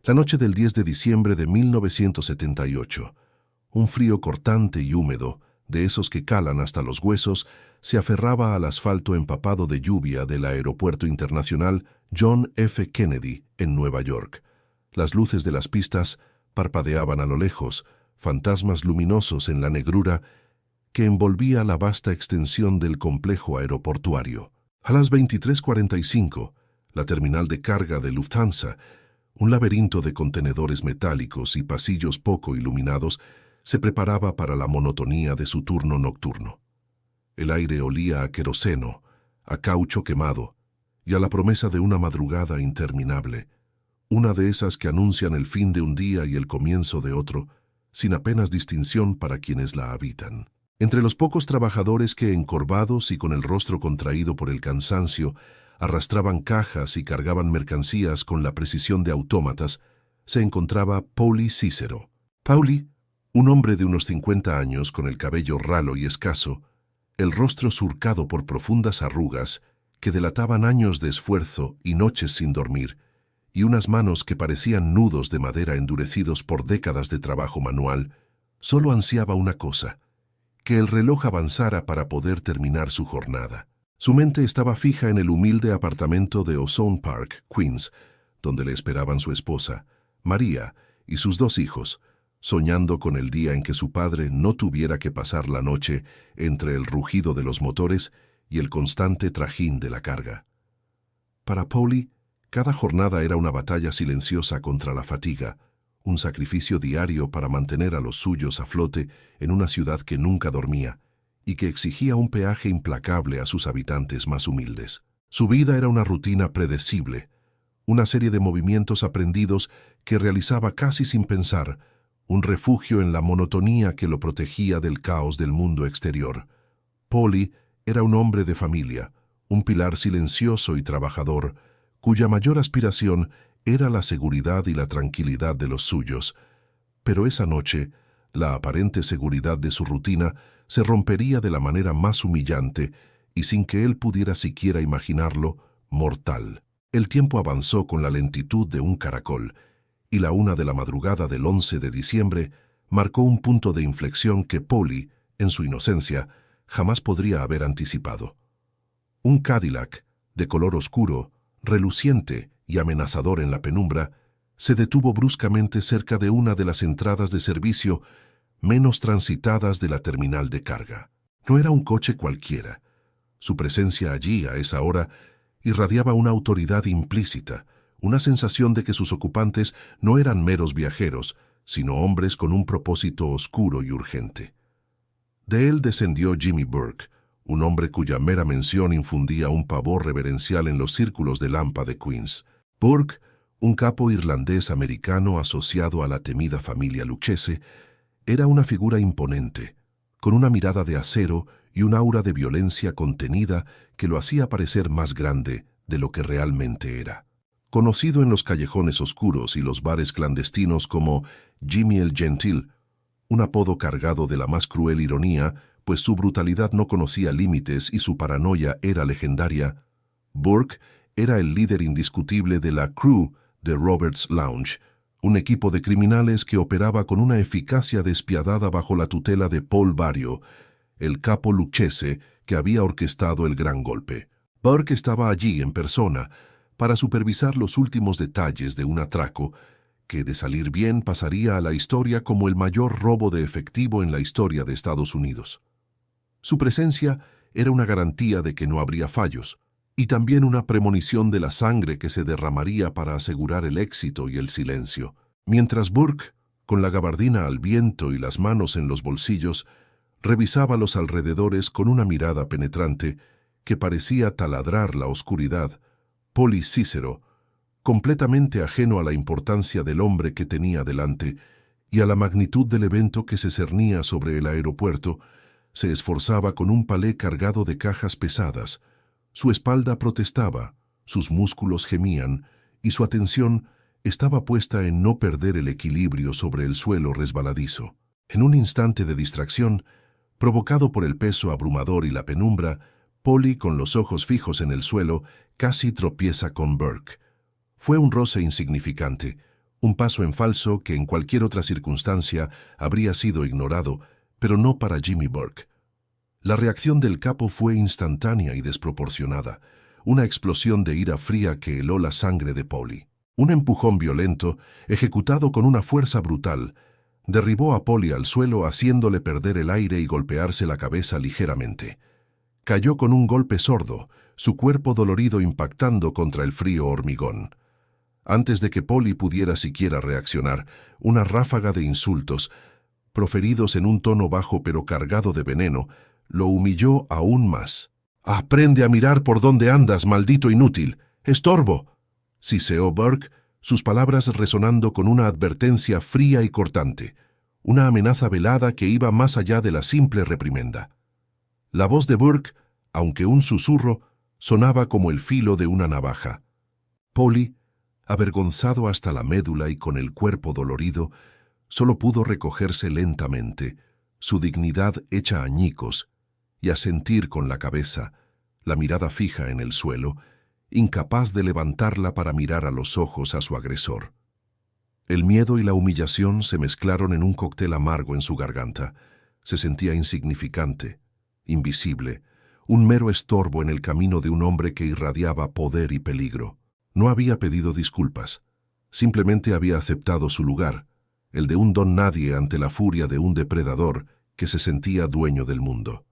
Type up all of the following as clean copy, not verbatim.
La noche del 10 de diciembre de 1978, un frío cortante y húmedo, de esos que calan hasta los huesos, se aferraba al asfalto empapado de lluvia del Aeropuerto Internacional John F. Kennedy en Nueva York. Las luces de las pistas parpadeaban a lo lejos, fantasmas luminosos en la negrura que envolvía la vasta extensión del complejo aeroportuario. A las 23:45, la terminal de carga de Lufthansa, un laberinto de contenedores metálicos y pasillos poco iluminados, se preparaba para la monotonía de su turno nocturno. El aire olía a queroseno, a caucho quemado y a la promesa de una madrugada interminable, una de esas que anuncian el fin de un día y el comienzo de otro, sin apenas distinción para quienes la habitan. Entre los pocos trabajadores que, encorvados y con el rostro contraído por el cansancio, arrastraban cajas y cargaban mercancías con la precisión de autómatas, se encontraba Paulie Cicero. Paulie, un hombre de unos 50 años con el cabello ralo y escaso, el rostro surcado por profundas arrugas que delataban años de esfuerzo y noches sin dormir, y unas manos que parecían nudos de madera endurecidos por décadas de trabajo manual, solo ansiaba una cosa: que el reloj avanzara para poder terminar su jornada. Su mente estaba fija en el humilde apartamento de Ozone Park, Queens, donde le esperaban su esposa, María, y sus 2 hijos, soñando con el día en que su padre no tuviera que pasar la noche entre el rugido de los motores y el constante trajín de la carga. Para Paulie, cada jornada era una batalla silenciosa contra la fatiga, un sacrificio diario para mantener a los suyos a flote en una ciudad que nunca dormía y que exigía un peaje implacable a sus habitantes más humildes. Su vida era una rutina predecible, una serie de movimientos aprendidos que realizaba casi sin pensar, un refugio en la monotonía que lo protegía del caos del mundo exterior. Paulie era un hombre de familia, un pilar silencioso y trabajador, cuya mayor aspiración era la seguridad y la tranquilidad de los suyos. Pero esa noche, la aparente seguridad de su rutina se rompería de la manera más humillante y, sin que él pudiera siquiera imaginarlo, mortal. El tiempo avanzó con la lentitud de un caracol, y la 1 de la madrugada del 11 de diciembre marcó un punto de inflexión que Paulie, en su inocencia, jamás podría haber anticipado. Un Cadillac, de color oscuro, reluciente y amenazador en la penumbra, se detuvo bruscamente cerca de una de las entradas de servicio menos transitadas de la terminal de carga. No era un coche cualquiera. Su presencia allí, a esa hora, irradiaba una autoridad implícita, una sensación de que sus ocupantes no eran meros viajeros, sino hombres con un propósito oscuro y urgente. De él descendió Jimmy Burke, un hombre cuya mera mención infundía un pavor reverencial en los círculos de Lampa de Queens. Burke, un capo irlandés-americano asociado a la temida familia Lucchese, era una figura imponente, con una mirada de acero y un aura de violencia contenida que lo hacía parecer más grande de lo que realmente era. Conocido en los callejones oscuros y los bares clandestinos como Jimmy el Gentil, un apodo cargado de la más cruel ironía, pues su brutalidad no conocía límites y su paranoia era legendaria, Burke era el líder indiscutible de la Crew de Roberts Lounge, un equipo de criminales que operaba con una eficacia despiadada bajo la tutela de Paul Vario, el capo Lucchese que había orquestado el gran golpe. Burke estaba allí en persona para supervisar los últimos detalles de un atraco que, de salir bien, pasaría a la historia como el mayor robo de efectivo en la historia de Estados Unidos. Su presencia era una garantía de que no habría fallos, y también una premonición de la sangre que se derramaría para asegurar el éxito y el silencio. Mientras Burke, con la gabardina al viento y las manos en los bolsillos, revisaba los alrededores con una mirada penetrante que parecía taladrar la oscuridad, Paulie Cicero, completamente ajeno a la importancia del hombre que tenía delante y a la magnitud del evento que se cernía sobre el aeropuerto, se esforzaba con un palé cargado de cajas pesadas. Su espalda protestaba, sus músculos gemían y su atención estaba puesta en no perder el equilibrio sobre el suelo resbaladizo. En un instante de distracción, provocado por el peso abrumador y la penumbra, Paulie, con los ojos fijos en el suelo, casi tropieza con Burke. Fue un roce insignificante, Un paso en falso que en cualquier otra circunstancia habría sido ignorado, pero no para Jimmy Burke. La reacción del capo fue instantánea y desproporcionada, una explosión de ira fría que heló la sangre de Polly. Un empujón violento, ejecutado con una fuerza brutal, derribó a Polly al suelo haciéndole perder el aire y golpearse la cabeza ligeramente. Cayó con un golpe sordo, su cuerpo dolorido impactando contra el frío hormigón. Antes de que Polly pudiera siquiera reaccionar, una ráfaga de insultos, proferidos en un tono bajo pero cargado de veneno, lo humilló aún más. «¡Aprende a mirar por dónde andas, maldito inútil! ¡Estorbo!», siseó Burke, sus palabras resonando con una advertencia fría y cortante, una amenaza velada que iba más allá de la simple reprimenda. La voz de Burke, aunque un susurro, sonaba como el filo de una navaja. Polly, avergonzado hasta la médula y con el cuerpo dolorido, solo pudo recogerse lentamente, su dignidad hecha añicos, y asentir con la cabeza, la mirada fija en el suelo, incapaz de levantarla para mirar a los ojos a su agresor. El miedo y la humillación se mezclaron en un cóctel amargo en su garganta. Se sentía insignificante, invisible, un mero estorbo en el camino de un hombre que irradiaba poder y peligro. No había pedido disculpas, simplemente había aceptado su lugar, el de un don nadie ante la furia de un depredador que se sentía dueño del mundo.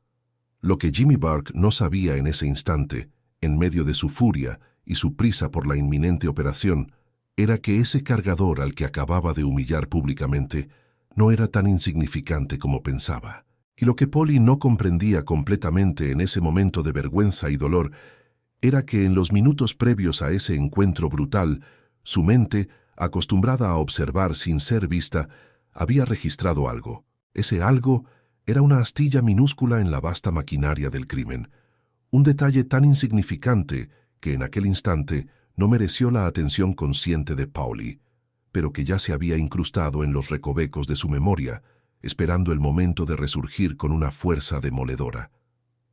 Lo que Jimmy Burke no sabía en ese instante, en medio de su furia y su prisa por la inminente operación, era que ese cargador al que acababa de humillar públicamente no era tan insignificante como pensaba. Y lo que Polly no comprendía completamente en ese momento de vergüenza y dolor era que en los minutos previos a ese encuentro brutal, su mente, acostumbrada a observar sin ser vista, había registrado algo. Ese algo era una astilla minúscula en la vasta maquinaria del crimen, un detalle tan insignificante que en aquel instante no mereció la atención consciente de Polly, pero que ya se había incrustado en los recovecos de su memoria, esperando el momento de resurgir con una fuerza demoledora.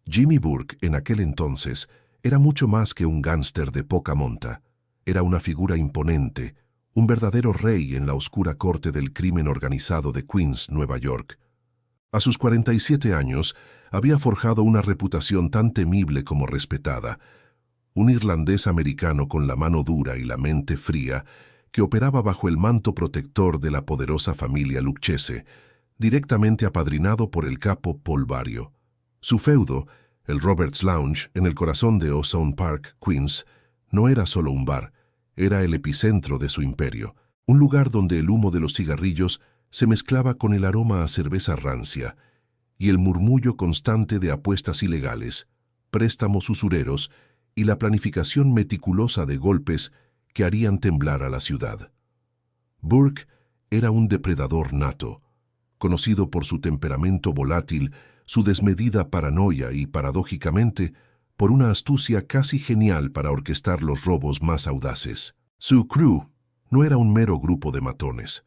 Jimmy Burke, en aquel entonces, era mucho más que un gánster de poca monta. Era una figura imponente, un verdadero rey en la oscura corte del crimen organizado de Queens, Nueva York. A sus 47 años, había forjado una reputación tan temible como respetada, un irlandés americano con la mano dura y la mente fría, que operaba bajo el manto protector de la poderosa familia Lucchese, directamente apadrinado por el capo Paul Vario. Su feudo, el Roberts Lounge, en el corazón de Ozone Park, Queens, no era solo un bar, era el epicentro de su imperio, un lugar donde el humo de los cigarrillos se mezclaba con el aroma a cerveza rancia y el murmullo constante de apuestas ilegales, préstamos usureros y la planificación meticulosa de golpes que harían temblar a la ciudad. Burke era un depredador nato, conocido por su temperamento volátil, su desmedida paranoia y, paradójicamente, por una astucia casi genial para orquestar los robos más audaces. Su crew no era un mero grupo de matones.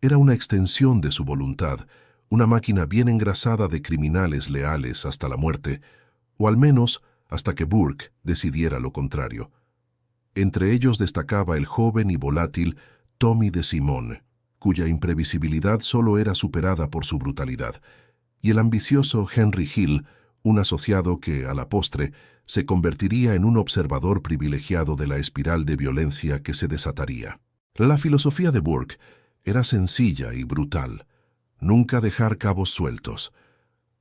Era una extensión de su voluntad, una máquina bien engrasada de criminales leales hasta la muerte, o al menos hasta que Burke decidiera lo contrario. Entre ellos destacaba el joven y volátil Tommy DeSimone, cuya imprevisibilidad solo era superada por su brutalidad, y el ambicioso Henry Hill, un asociado que, a la postre, se convertiría en un observador privilegiado de la espiral de violencia que se desataría. La filosofía de Burke era sencilla y brutal, nunca dejar cabos sueltos.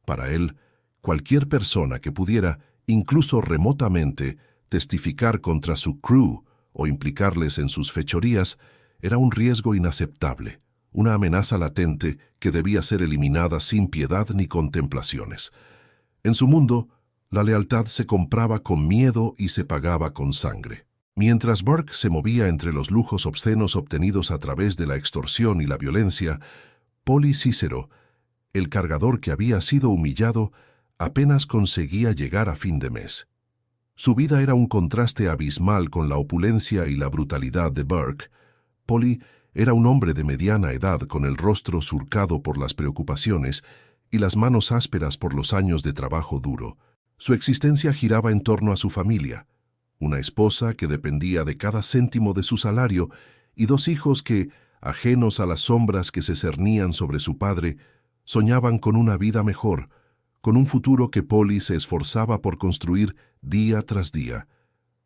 Para él, cualquier persona que pudiera, incluso remotamente, testificar contra su crew o implicarles en sus fechorías era un riesgo inaceptable, una amenaza latente que debía ser eliminada sin piedad ni contemplaciones. En su mundo, la lealtad se compraba con miedo y se pagaba con sangre. Mientras Burke se movía entre los lujos obscenos obtenidos a través de la extorsión y la violencia, Polly Cícero, el cargador que había sido humillado, apenas conseguía llegar a fin de mes. Su vida era un contraste abismal con la opulencia y la brutalidad de Burke. Polly era un hombre de mediana edad con el rostro surcado por las preocupaciones y las manos ásperas por los años de trabajo duro. Su existencia giraba en torno a su familia, una esposa que dependía de cada céntimo de su salario y dos hijos que, ajenos a las sombras que se cernían sobre su padre, soñaban con una vida mejor, con un futuro que Polly se esforzaba por construir día tras día.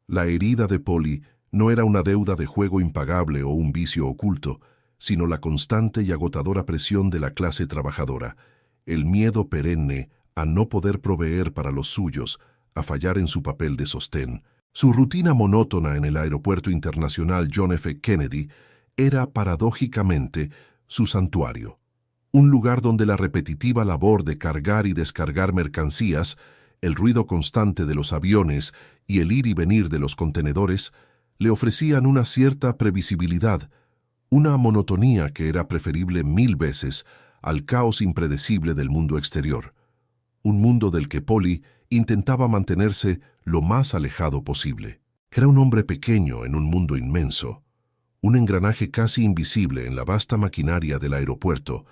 La herida de Polly no era una deuda de juego impagable o un vicio oculto, sino la constante y agotadora presión de la clase trabajadora, el miedo perenne a no poder proveer para los suyos, a fallar en su papel de sostén. Su rutina monótona en el Aeropuerto Internacional John F. Kennedy era paradójicamente su santuario, un lugar donde la repetitiva labor de cargar y descargar mercancías, el ruido constante de los aviones y el ir y venir de los contenedores le ofrecían una cierta previsibilidad, una monotonía que era preferible 1000 veces al caos impredecible del mundo exterior, un mundo del que Polly intentaba mantenerse lo más alejado posible. Era un hombre pequeño en un mundo inmenso, un engranaje casi invisible en la vasta maquinaria del aeropuerto,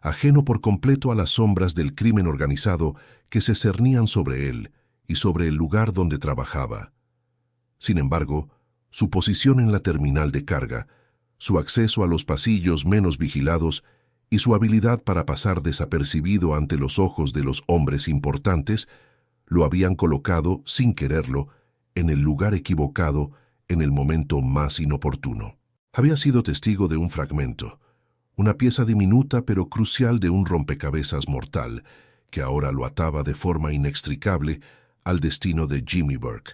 ajeno por completo a las sombras del crimen organizado que se cernían sobre él y sobre el lugar donde trabajaba. Sin embargo, su posición en la terminal de carga, su acceso a los pasillos menos vigilados y su habilidad para pasar desapercibido ante los ojos de los hombres importantes lo habían colocado, sin quererlo, en el lugar equivocado en el momento más inoportuno. Había sido testigo de un fragmento, una pieza diminuta pero crucial de un rompecabezas mortal que ahora lo ataba de forma inextricable al destino de Jimmy Burke.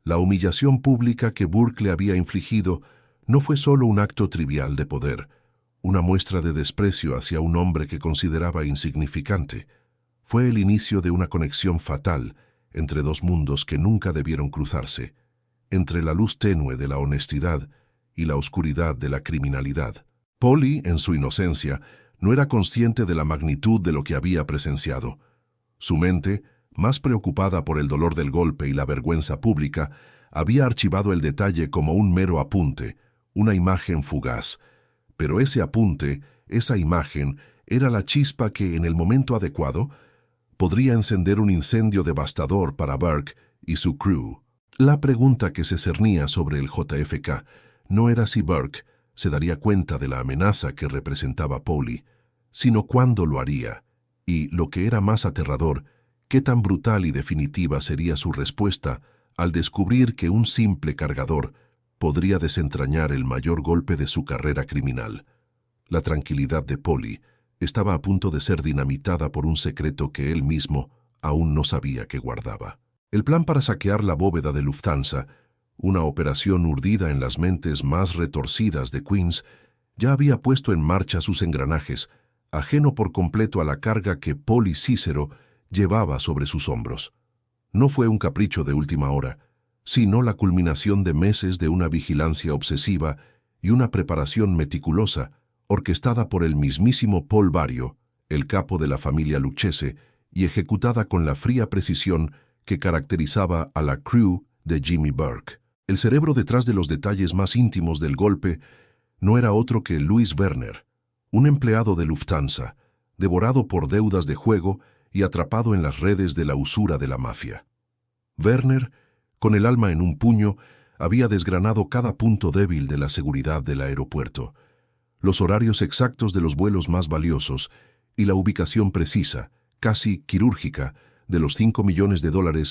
La humillación pública que Burke le había infligido no fue solo un acto trivial de poder, una muestra de desprecio hacia un hombre que consideraba insignificante. Fue el inicio de una conexión fatal entre dos mundos que nunca debieron cruzarse, entre la luz tenue de la honestidad y la oscuridad de la criminalidad. Polly, en su inocencia, no era consciente de la magnitud de lo que había presenciado. Su mente, más preocupada por el dolor del golpe y la vergüenza pública, había archivado el detalle como un mero apunte, una imagen fugaz. Pero ese apunte, esa imagen, era la chispa que, en el momento adecuado, podría encender un incendio devastador para Burke y su crew. La pregunta que se cernía sobre el JFK no era si Burke se daría cuenta de la amenaza que representaba Polly, sino cuándo lo haría, y, lo que era más aterrador, qué tan brutal y definitiva sería su respuesta al descubrir que un simple cargador podría desentrañar el mayor golpe de su carrera criminal. La tranquilidad de Polly estaba a punto de ser dinamitada por un secreto que él mismo aún no sabía que guardaba. El plan para saquear la bóveda de Lufthansa, una operación urdida en las mentes más retorcidas de Queens, ya había puesto en marcha sus engranajes, ajeno por completo a la carga que Polly Cícero llevaba sobre sus hombros. No fue un capricho de última hora, sino la culminación de meses de una vigilancia obsesiva y una preparación meticulosa, orquestada por el mismísimo Paul Vario, el capo de la familia Lucchese, y ejecutada con la fría precisión que caracterizaba a la crew de Jimmy Burke. El cerebro detrás de los detalles más íntimos del golpe no era otro que Louis Werner, un empleado de Lufthansa, devorado por deudas de juego y atrapado en las redes de la usura de la mafia. Werner, con el alma en un puño, había desgranado cada punto débil de la seguridad del aeropuerto, los horarios exactos de los vuelos más valiosos y la ubicación precisa, casi quirúrgica, de los $5 millones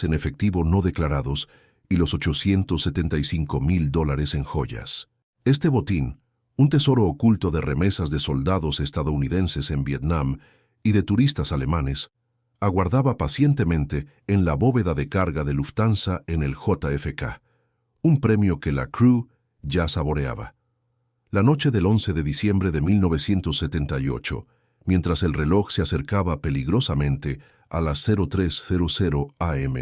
en efectivo no declarados y los $875,000 en joyas. Este botín, un tesoro oculto de remesas de soldados estadounidenses en Vietnam y de turistas alemanes, aguardaba pacientemente en la bóveda de carga de Lufthansa en el JFK, un premio que la crew ya saboreaba. La noche del 11 de diciembre de 1978, mientras el reloj se acercaba peligrosamente a las 03:00 am,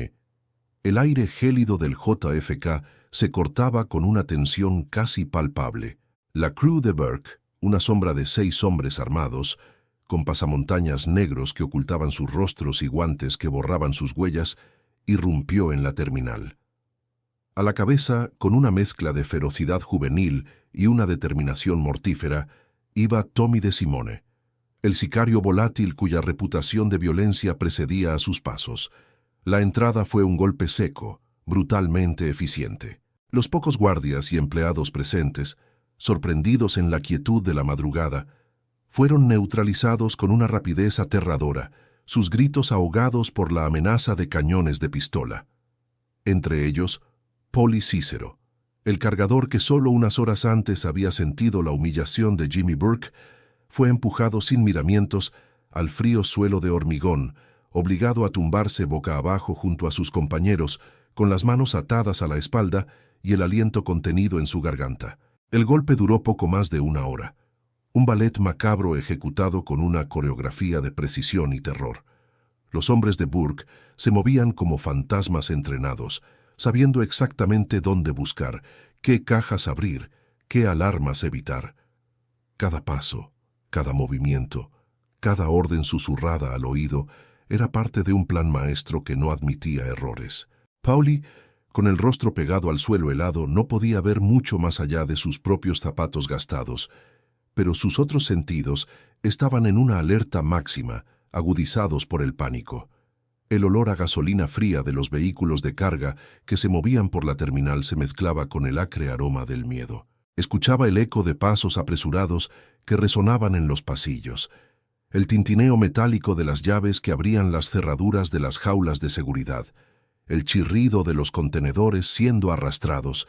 el aire gélido del JFK se cortaba con una tensión casi palpable. La crew de Burke, una sombra de 6 hombres armados, con pasamontañas negros que ocultaban sus rostros y guantes que borraban sus huellas, irrumpió en la terminal. A la cabeza, con una mezcla de ferocidad juvenil y una determinación mortífera, iba Tommy De Simone, el sicario volátil cuya reputación de violencia precedía a sus pasos. La entrada fue un golpe seco, brutalmente eficiente. Los pocos guardias y empleados presentes sorprendidos en la quietud de la madrugada, fueron neutralizados con una rapidez aterradora, sus gritos ahogados por la amenaza de cañones de pistola. Entre ellos, Polly Cícero, el cargador que solo unas horas antes había sentido la humillación de Jimmy Burke, fue empujado sin miramientos al frío suelo de hormigón, obligado a tumbarse boca abajo junto a sus compañeros, con las manos atadas a la espalda y el aliento contenido en su garganta. El golpe duró poco más de una hora. Un ballet macabro ejecutado con una coreografía de precisión y terror. Los hombres de Burke se movían como fantasmas entrenados, sabiendo exactamente dónde buscar, qué cajas abrir, qué alarmas evitar. Cada paso, cada movimiento, cada orden susurrada al oído era parte de un plan maestro que no admitía errores. Polly, con el rostro pegado al suelo helado, no podía ver mucho más allá de sus propios zapatos gastados, pero sus otros sentidos estaban en una alerta máxima, agudizados por el pánico. El olor a gasolina fría de los vehículos de carga que se movían por la terminal se mezclaba con el acre aroma del miedo. Escuchaba el eco de pasos apresurados que resonaban en los pasillos, el tintineo metálico de las llaves que abrían las cerraduras de las jaulas de seguridad, el chirrido de los contenedores siendo arrastrados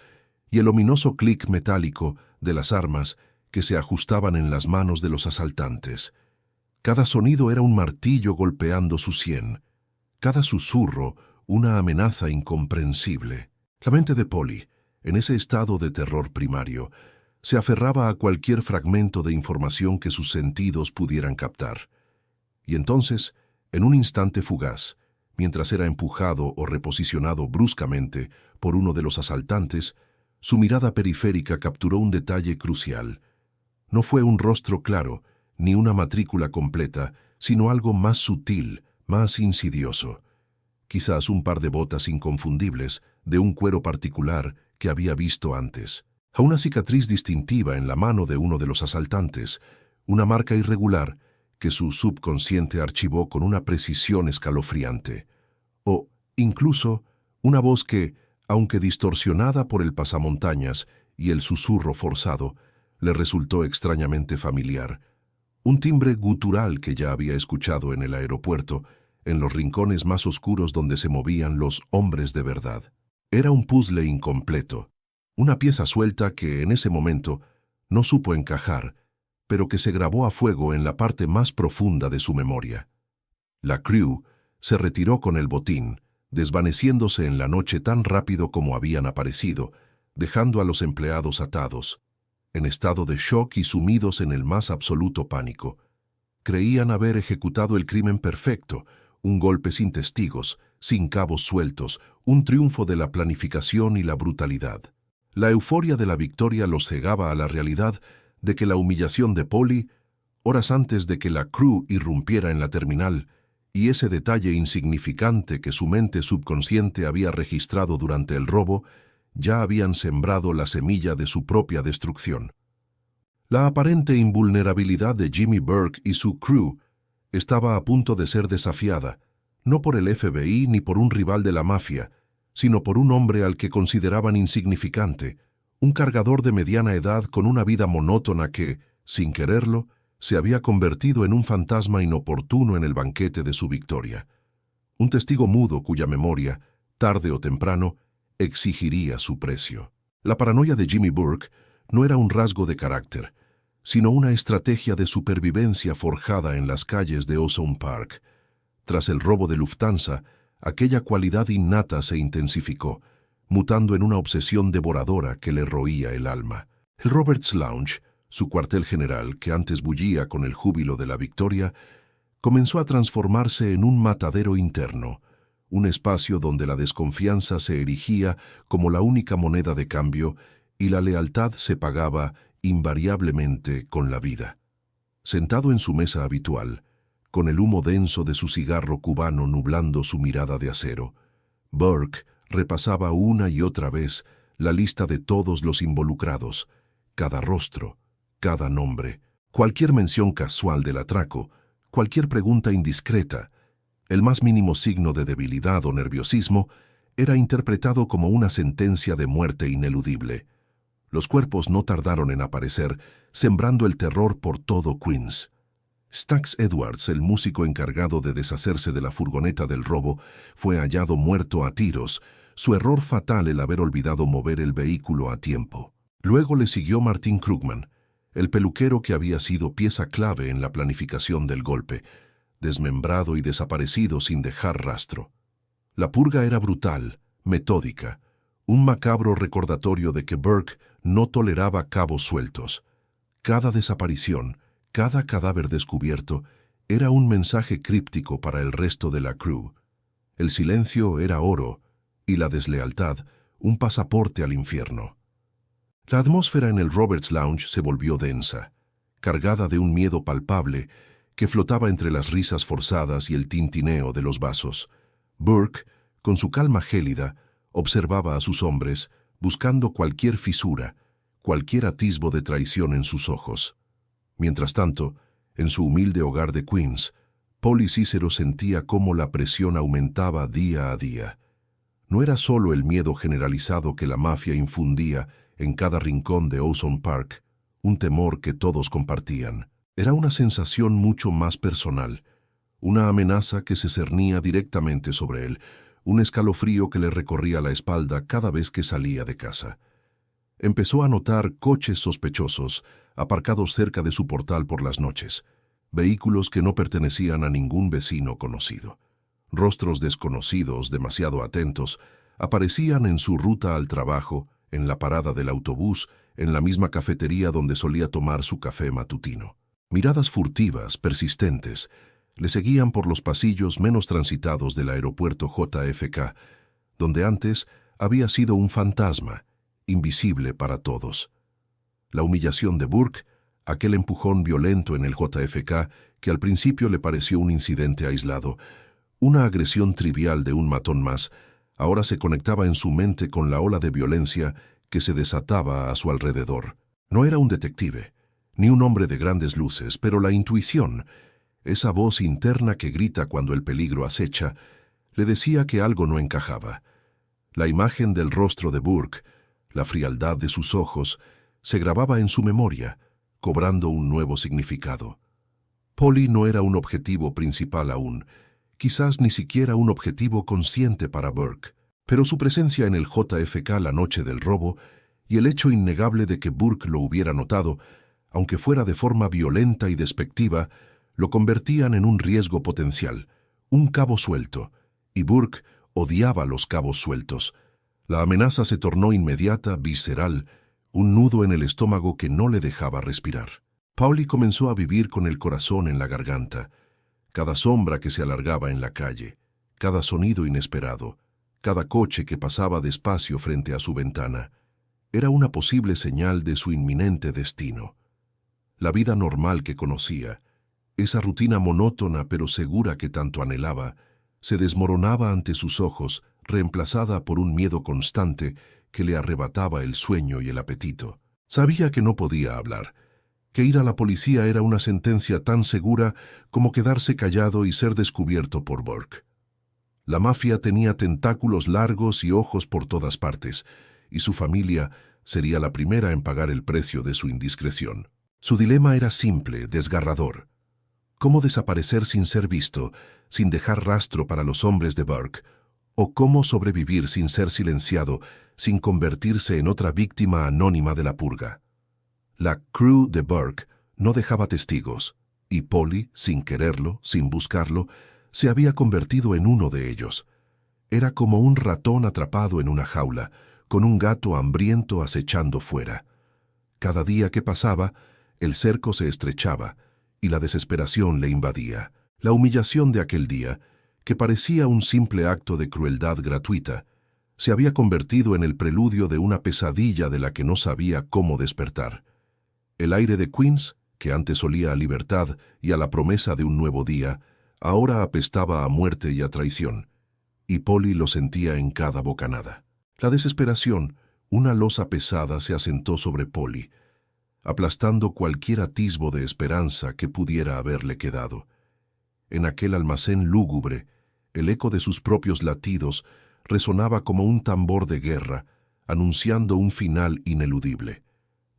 y el ominoso clic metálico de las armas que se ajustaban en las manos de los asaltantes. Cada sonido era un martillo golpeando su sien, cada susurro una amenaza incomprensible. La mente de Polly, en ese estado de terror primario, se aferraba a cualquier fragmento de información que sus sentidos pudieran captar. Y entonces, en un instante fugaz, mientras era empujado o reposicionado bruscamente por uno de los asaltantes, su mirada periférica capturó un detalle crucial. No fue un rostro claro, ni una matrícula completa, sino algo más sutil, más insidioso. Quizás un par de botas inconfundibles, de un cuero particular que había visto antes. A una cicatriz distintiva en la mano de uno de los asaltantes, una marca irregular que su subconsciente archivó con una precisión escalofriante. O, incluso, una voz que, aunque distorsionada por el pasamontañas y el susurro forzado, le resultó extrañamente familiar. Un timbre gutural que ya había escuchado en el aeropuerto, en los rincones más oscuros donde se movían los hombres de verdad. Era un puzzle incompleto, una pieza suelta que en ese momento no supo encajar, pero que se grabó a fuego en la parte más profunda de su memoria. La crew se retiró con el botín, desvaneciéndose en la noche tan rápido como habían aparecido, dejando a los empleados atados, en estado de shock y sumidos en el más absoluto pánico. Creían haber ejecutado el crimen perfecto, un golpe sin testigos, sin cabos sueltos, un triunfo de la planificación y la brutalidad. La euforia de la victoria los cegaba a la realidad de que la humillación de Polly, horas antes de que la crew irrumpiera en la terminal, y ese detalle insignificante que su mente subconsciente había registrado durante el robo, ya habían sembrado la semilla de su propia destrucción. La aparente invulnerabilidad de Jimmy Burke y su crew estaba a punto de ser desafiada, no por el FBI ni por un rival de la mafia, sino por un hombre al que consideraban insignificante, un cargador de mediana edad con una vida monótona que, sin quererlo, se había convertido en un fantasma inoportuno en el banquete de su victoria. Un testigo mudo cuya memoria, tarde o temprano, exigiría su precio. La paranoia de Jimmy Burke no era un rasgo de carácter, sino una estrategia de supervivencia forjada en las calles de Ozone Park. Tras el robo de Lufthansa, aquella cualidad innata se intensificó, mutando en una obsesión devoradora que le roía el alma. El Roberts Lounge, su cuartel general, que antes bullía con el júbilo de la victoria, comenzó a transformarse en un matadero interno, un espacio donde la desconfianza se erigía como la única moneda de cambio y la lealtad se pagaba invariablemente con la vida. Sentado en su mesa habitual, con el humo denso de su cigarro cubano nublando su mirada de acero, Burke repasaba una y otra vez la lista de todos los involucrados, cada rostro, cada nombre, cualquier mención casual del atraco, cualquier pregunta indiscreta, el más mínimo signo de debilidad o nerviosismo era interpretado como una sentencia de muerte ineludible. Los cuerpos no tardaron en aparecer, sembrando el terror por todo Queens. Stax Edwards, el músico encargado de deshacerse de la furgoneta del robo, fue hallado muerto a tiros, su error fatal el haber olvidado mover el vehículo a tiempo. Luego le siguió Martin Krugman, el peluquero que había sido pieza clave en la planificación del golpe, desmembrado y desaparecido sin dejar rastro. La purga era brutal, metódica, un macabro recordatorio de que Burke no toleraba cabos sueltos. Cada desaparición, cada cadáver descubierto, era un mensaje críptico para el resto de la crew. El silencio era oro y la deslealtad un pasaporte al infierno. La atmósfera en el Roberts Lounge se volvió densa, cargada de un miedo palpable que flotaba entre las risas forzadas y el tintineo de los vasos. Burke, con su calma gélida, observaba a sus hombres, buscando cualquier fisura, cualquier atisbo de traición en sus ojos. Mientras tanto, en su humilde hogar de Queens, Polly Cícero sentía cómo la presión aumentaba día a día. No era solo el miedo generalizado que la mafia infundía en cada rincón de Ozone Park, un temor que todos compartían. Era una sensación mucho más personal, una amenaza que se cernía directamente sobre él, un escalofrío que le recorría la espalda cada vez que salía de casa. Empezó a notar coches sospechosos aparcados cerca de su portal por las noches, vehículos que no pertenecían a ningún vecino conocido. Rostros desconocidos, demasiado atentos, aparecían en su ruta al trabajo, en la parada del autobús, en la misma cafetería donde solía tomar su café matutino. Miradas furtivas, persistentes, le seguían por los pasillos menos transitados del aeropuerto JFK, donde antes había sido un fantasma, invisible para todos. La humillación de Burke, aquel empujón violento en el JFK que al principio le pareció un incidente aislado, una agresión trivial de un matón más, ahora se conectaba en su mente con la ola de violencia que se desataba a su alrededor. No era un detective, ni un hombre de grandes luces, pero la intuición, esa voz interna que grita cuando el peligro acecha, le decía que algo no encajaba. La imagen del rostro de Burke, la frialdad de sus ojos, se grababa en su memoria, cobrando un nuevo significado. Polly no era un objetivo principal aún, quizás ni siquiera un objetivo consciente para Burke, pero su presencia en el JFK la noche del robo y el hecho innegable de que Burke lo hubiera notado, aunque fuera de forma violenta y despectiva, lo convertían en un riesgo potencial, un cabo suelto, y Burke odiaba los cabos sueltos. La amenaza se tornó inmediata, visceral, un nudo en el estómago que no le dejaba respirar. Polly comenzó a vivir con el corazón en la garganta. Cada sombra que se alargaba en la calle, cada sonido inesperado, cada coche que pasaba despacio frente a su ventana, era una posible señal de su inminente destino. La vida normal que conocía, esa rutina monótona pero segura que tanto anhelaba, se desmoronaba ante sus ojos, reemplazada por un miedo constante que le arrebataba el sueño y el apetito. Sabía que no podía hablar, que ir a la policía era una sentencia tan segura como quedarse callado y ser descubierto por Burke. La mafia tenía tentáculos largos y ojos por todas partes, y su familia sería la primera en pagar el precio de su indiscreción. Su dilema era simple, desgarrador. ¿Cómo desaparecer sin ser visto, sin dejar rastro para los hombres de Burke? ¿O cómo sobrevivir sin ser silenciado, sin convertirse en otra víctima anónima de la purga? La crew de Burke no dejaba testigos, y Polly, sin quererlo, sin buscarlo, se había convertido en uno de ellos. Era como un ratón atrapado en una jaula, con un gato hambriento acechando fuera. Cada día que pasaba, el cerco se estrechaba, y la desesperación le invadía. La humillación de aquel día, que parecía un simple acto de crueldad gratuita, se había convertido en el preludio de una pesadilla de la que no sabía cómo despertar. El aire de Queens, que antes olía a libertad y a la promesa de un nuevo día, ahora apestaba a muerte y a traición, y Polly lo sentía en cada bocanada. La desesperación, una losa pesada, se asentó sobre Polly, aplastando cualquier atisbo de esperanza que pudiera haberle quedado. En aquel almacén lúgubre, el eco de sus propios latidos resonaba como un tambor de guerra, anunciando un final ineludible.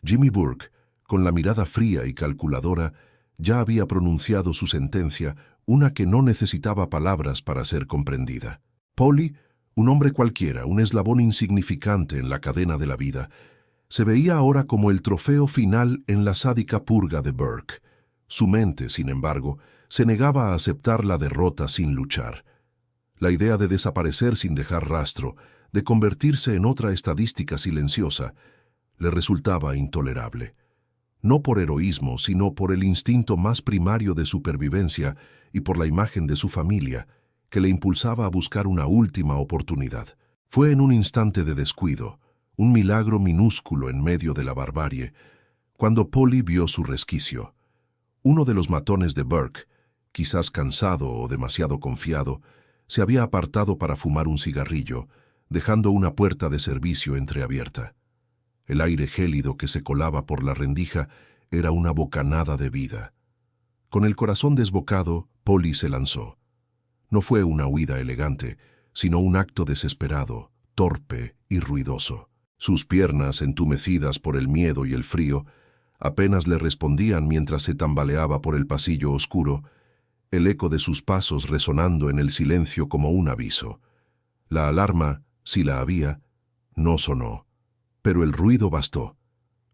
Jimmy Burke, con la mirada fría y calculadora, ya había pronunciado su sentencia, una que no necesitaba palabras para ser comprendida. Polly, un hombre cualquiera, un eslabón insignificante en la cadena de la vida, se veía ahora como el trofeo final en la sádica purga de Burke. Su mente, sin embargo, se negaba a aceptar la derrota sin luchar. La idea de desaparecer sin dejar rastro, de convertirse en otra estadística silenciosa, le resultaba intolerable. No por heroísmo, sino por el instinto más primario de supervivencia y por la imagen de su familia, que le impulsaba a buscar una última oportunidad. Fue en un instante de descuido, un milagro minúsculo en medio de la barbarie, cuando Polly vio su resquicio. Uno de los matones de Burke, quizás cansado o demasiado confiado, se había apartado para fumar un cigarrillo, dejando una puerta de servicio entreabierta. El aire gélido que se colaba por la rendija era una bocanada de vida. Con el corazón desbocado, Polly se lanzó. No fue una huida elegante, sino un acto desesperado, torpe y ruidoso. Sus piernas, entumecidas por el miedo y el frío, apenas le respondían mientras se tambaleaba por el pasillo oscuro, el eco de sus pasos resonando en el silencio como un aviso. La alarma, si la había, no sonó, pero el ruido bastó.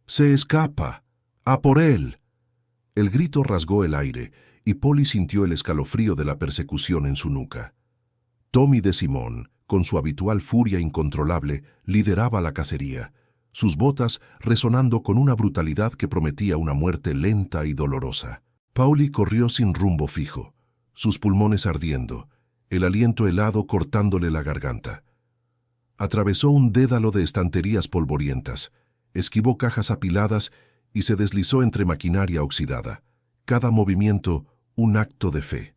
¡Se escapa! ¡A por él! El grito rasgó el aire, y Polly sintió el escalofrío de la persecución en su nuca. Tommy DeSimone, con su habitual furia incontrolable, lideraba la cacería, sus botas resonando con una brutalidad que prometía una muerte lenta y dolorosa. Polly corrió sin rumbo fijo, sus pulmones ardiendo, el aliento helado cortándole la garganta. Atravesó un dédalo de estanterías polvorientas, esquivó cajas apiladas y se deslizó entre maquinaria oxidada. Cada movimiento, un acto de fe.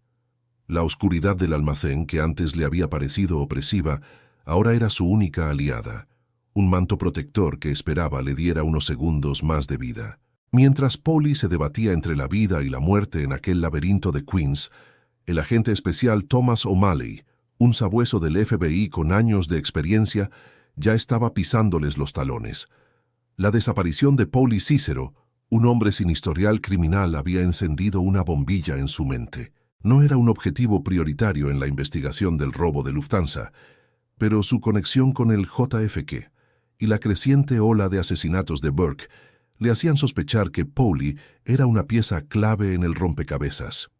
La oscuridad del almacén, que antes le había parecido opresiva, ahora era su única aliada, un manto protector que esperaba le diera unos segundos más de vida. Mientras Polly se debatía entre la vida y la muerte en aquel laberinto de Queens, el agente especial Thomas O'Malley, un sabueso del FBI con años de experiencia, ya estaba pisándoles los talones. La desaparición de Polly Cícero, un hombre sin historial criminal, había encendido una bombilla en su mente. No era un objetivo prioritario en la investigación del robo de Lufthansa, pero su conexión con el JFK y la creciente ola de asesinatos de Burke le hacían sospechar que Polly era una pieza clave en el rompecabezas.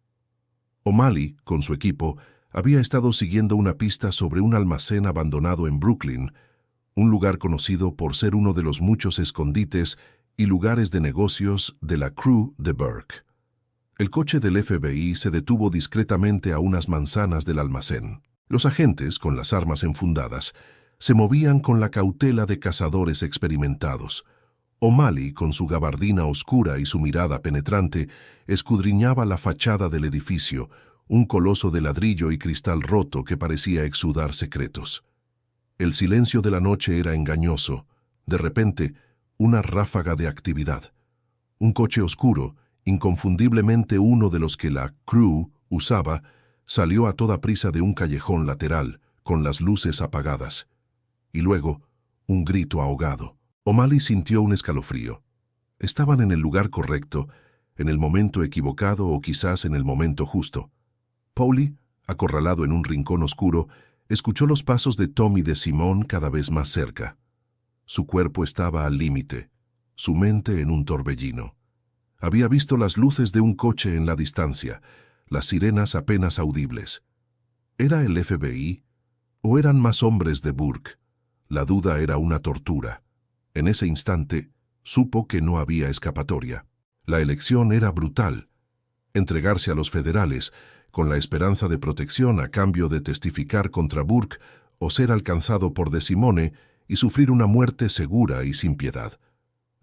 O'Malley, con su equipo, había estado siguiendo una pista sobre un almacén abandonado en Brooklyn, un lugar conocido por ser uno de los muchos escondites y lugares de negocios de la crew de Burke. El coche del FBI se detuvo discretamente a unas manzanas del almacén. Los agentes, con las armas enfundadas, se movían con la cautela de cazadores experimentados. O'Malley, con su gabardina oscura y su mirada penetrante, escudriñaba la fachada del edificio, un coloso de ladrillo y cristal roto que parecía exudar secretos. El silencio de la noche era engañoso. De repente, una ráfaga de actividad. Un coche oscuro, inconfundiblemente uno de los que la crew usaba, salió a toda prisa de un callejón lateral, con las luces apagadas. Y luego, un grito ahogado. O'Malley sintió un escalofrío. Estaban en el lugar correcto, en el momento equivocado o quizás en el momento justo. Polly, acorralado en un rincón oscuro, escuchó los pasos de Tommy DeSimone cada vez más cerca. Su cuerpo estaba al límite, su mente en un torbellino. Había visto las luces de un coche en la distancia, las sirenas apenas audibles. ¿Era el FBI? ¿O eran más hombres de Burke? La duda era una tortura. En ese instante, supo que no había escapatoria. La elección era brutal. Entregarse a los federales, con la esperanza de protección a cambio de testificar contra Burke, o ser alcanzado por DeSimone y sufrir una muerte segura y sin piedad.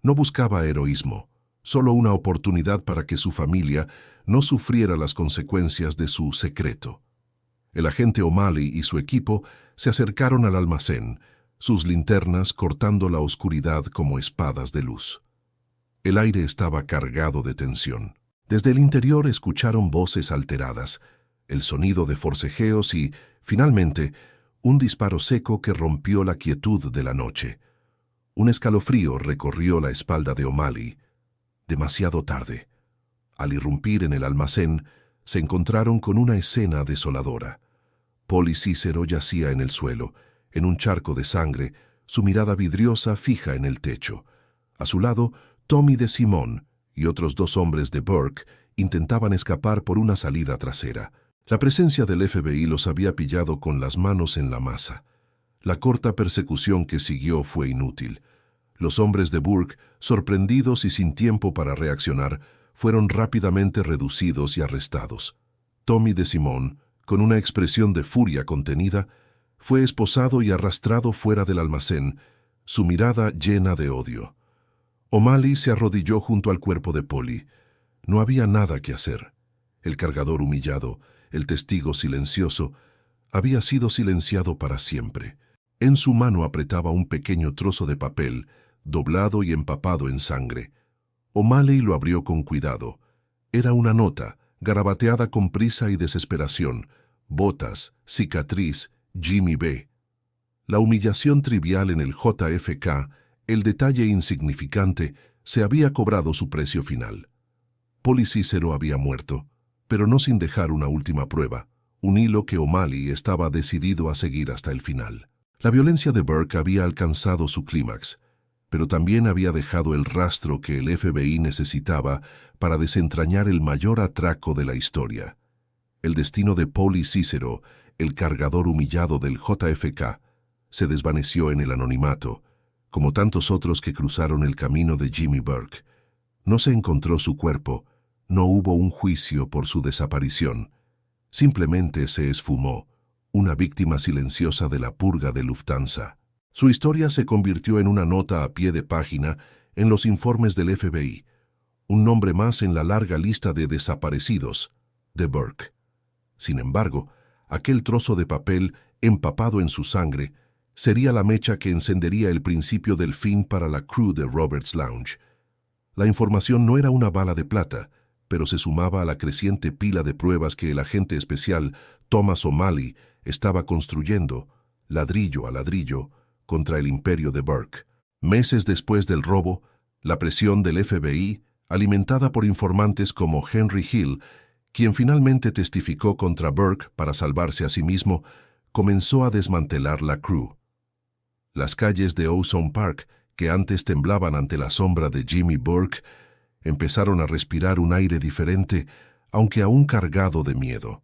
No buscaba heroísmo, solo una oportunidad para que su familia no sufriera las consecuencias de su secreto. El agente O'Malley y su equipo se acercaron al almacén, sus linternas cortando la oscuridad como espadas de luz. El aire estaba cargado de tensión. Desde el interior escucharon voces alteradas, el sonido de forcejeos y, finalmente, un disparo seco que rompió la quietud de la noche. Un escalofrío recorrió la espalda de O'Malley. Demasiado tarde. Al irrumpir en el almacén, se encontraron con una escena desoladora. Paul y Cícero yacía en el suelo, en un charco de sangre, su mirada vidriosa fija en el techo. A su lado, Tommy DeSimone y otros 2 hombres de Burke intentaban escapar por una salida trasera. La presencia del FBI los había pillado con las manos en la masa. La corta persecución que siguió fue inútil. Los hombres de Burke, sorprendidos y sin tiempo para reaccionar, fueron rápidamente reducidos y arrestados. Tommy DeSimone, con una expresión de furia contenida, fue esposado y arrastrado fuera del almacén, su mirada llena de odio. O'Malley se arrodilló junto al cuerpo de Polly. No había nada que hacer. El cargador humillado, el testigo silencioso, había sido silenciado para siempre. En su mano apretaba un pequeño trozo de papel, doblado y empapado en sangre. O'Malley lo abrió con cuidado. Era una nota, garabateada con prisa y desesperación. Botas, cicatriz, Jimmy B. La humillación trivial en el JFK, el detalle insignificante, se había cobrado su precio final. Paul y Cícero había muerto, pero no sin dejar una última prueba, un hilo que O'Malley estaba decidido a seguir hasta el final. La violencia de Burke había alcanzado su clímax, pero también había dejado el rastro que el FBI necesitaba para desentrañar el mayor atraco de la historia. El destino de Paul y Cícero, el cargador humillado del JFK, se desvaneció en el anonimato, como tantos otros que cruzaron el camino de Jimmy Burke. No se encontró su cuerpo, no hubo un juicio por su desaparición. Simplemente se esfumó, una víctima silenciosa de la purga de Lufthansa. Su historia se convirtió en una nota a pie de página en los informes del FBI, un nombre más en la larga lista de desaparecidos de Burke. Sin embargo, aquel trozo de papel empapado en su sangre sería la mecha que encendería el principio del fin para la crew de Roberts Lounge. La información no era una bala de plata, pero se sumaba a la creciente pila de pruebas que el agente especial Thomas O'Malley estaba construyendo, ladrillo a ladrillo, contra el imperio de Burke. Meses después del robo, la presión del FBI, alimentada por informantes como Henry Hill, quien finalmente testificó contra Burke para salvarse a sí mismo, comenzó a desmantelar la crew. Las calles de Ozone Park, que antes temblaban ante la sombra de Jimmy Burke, empezaron a respirar un aire diferente, aunque aún cargado de miedo.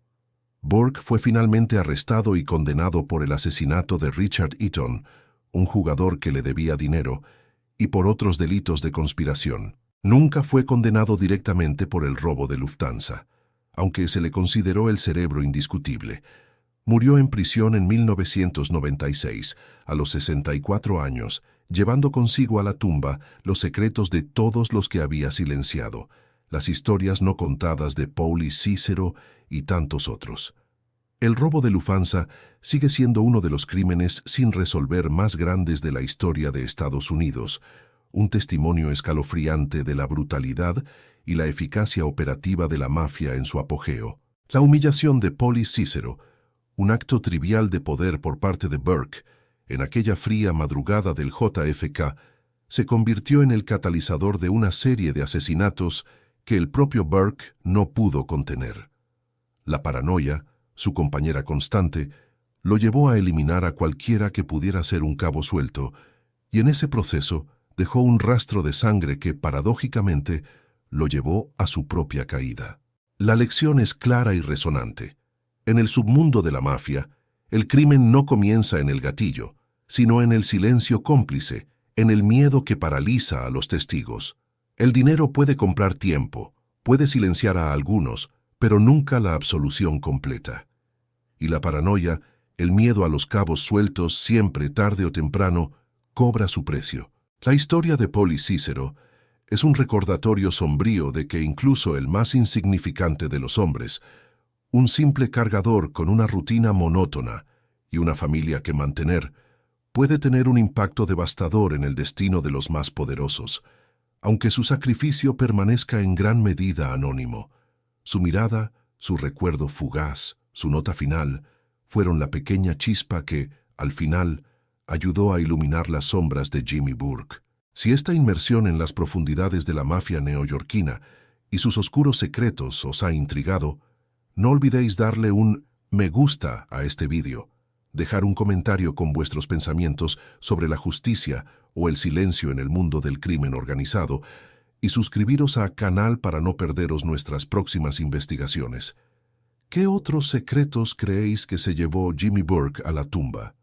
Burke fue finalmente arrestado y condenado por el asesinato de Richard Eaton, un jugador que le debía dinero, y por otros delitos de conspiración. Nunca fue condenado directamente por el robo de Lufthansa, aunque se le consideró el cerebro indiscutible. Murió en prisión en 1996, a los 64 años, llevando consigo a la tumba los secretos de todos los que había silenciado, las historias no contadas de Paul y Cícero y tantos otros. El robo de Lufthansa sigue siendo uno de los crímenes sin resolver más grandes de la historia de Estados Unidos, un testimonio escalofriante de la brutalidad y la eficacia operativa de la mafia en su apogeo. La humillación de Paul y Cícero, un acto trivial de poder por parte de Burke, en aquella fría madrugada del JFK, se convirtió en el catalizador de una serie de asesinatos que el propio Burke no pudo contener. La paranoia, su compañera constante, lo llevó a eliminar a cualquiera que pudiera ser un cabo suelto, y en ese proceso dejó un rastro de sangre que, paradójicamente, lo llevó a su propia caída. La lección es clara y resonante. En el submundo de la mafia, el crimen no comienza en el gatillo, sino en el silencio cómplice, en el miedo que paraliza a los testigos. El dinero puede comprar tiempo, puede silenciar a algunos, pero nunca la absolución completa. Y la paranoia, el miedo a los cabos sueltos, siempre, tarde o temprano, cobra su precio. La historia de Paul y Cícero es un recordatorio sombrío de que incluso el más insignificante de los hombres, un simple cargador con una rutina monótona y una familia que mantener, puede tener un impacto devastador en el destino de los más poderosos, aunque su sacrificio permanezca en gran medida anónimo. Su mirada, su recuerdo fugaz, su nota final, fueron la pequeña chispa que, al final, ayudó a iluminar las sombras de Jimmy Burke. Si esta inmersión en las profundidades de la mafia neoyorquina y sus oscuros secretos os ha intrigado, no olvidéis darle un me gusta a este vídeo, dejar un comentario con vuestros pensamientos sobre la justicia o el silencio en el mundo del crimen organizado y suscribiros al canal para no perderos nuestras próximas investigaciones. ¿Qué otros secretos creéis que se llevó Jimmy Burke a la tumba?